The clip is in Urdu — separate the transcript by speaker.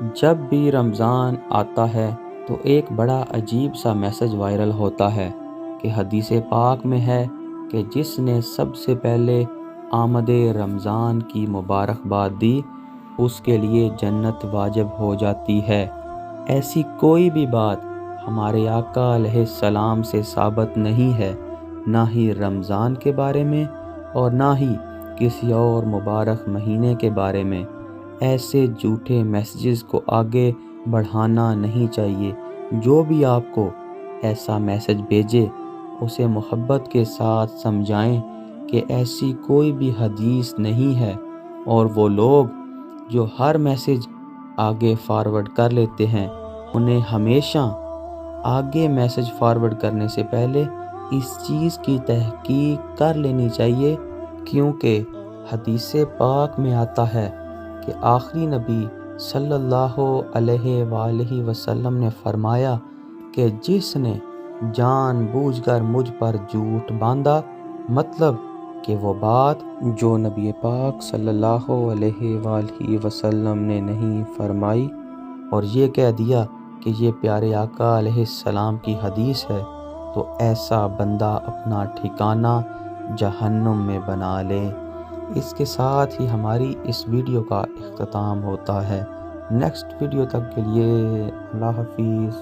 Speaker 1: جب بھی رمضان آتا ہے تو ایک بڑا عجیب سا میسج وائرل ہوتا ہے کہ حدیث پاک میں ہے کہ جس نے سب سے پہلے آمد رمضان کی مبارکباد دی اس کے لیے جنت واجب ہو جاتی ہے۔ ایسی کوئی بھی بات ہمارے آقا علیہ السلام سے ثابت نہیں ہے، نہ ہی رمضان کے بارے میں اور نہ ہی کسی اور مبارک مہینے کے بارے میں۔ ایسے جھوٹے میسیجز کو آگے بڑھانا نہیں چاہیے۔ جو بھی آپ کو ایسا میسج بھیجے اسے محبت کے ساتھ سمجھائیں کہ ایسی کوئی بھی حدیث نہیں ہے، اور وہ لوگ جو ہر میسج آگے فارورڈ کر لیتے ہیں انہیں ہمیشہ آگے میسج فارورڈ کرنے سے پہلے اس چیز کی تحقیق کر لینی چاہیے، کیونکہ حدیث پاک میں آتا ہے کہ آخری نبی صلی اللہ علیہ وآلہ وسلم نے فرمایا کہ جس نے جان بوجھ کر مجھ پر جھوٹ باندھا، مطلب کہ وہ بات جو نبی پاک صلی اللہ علیہ وآلہ وسلم نے نہیں فرمائی اور یہ کہہ دیا کہ یہ پیارے آقا علیہ السلام کی حدیث ہے، تو ایسا بندہ اپنا ٹھکانہ جہنم میں بنا لے۔ اس کے ساتھ ہی ہماری اس ویڈیو کا اختتام ہوتا ہے۔ نیکسٹ ویڈیو تک کے لیے اللہ حافظ۔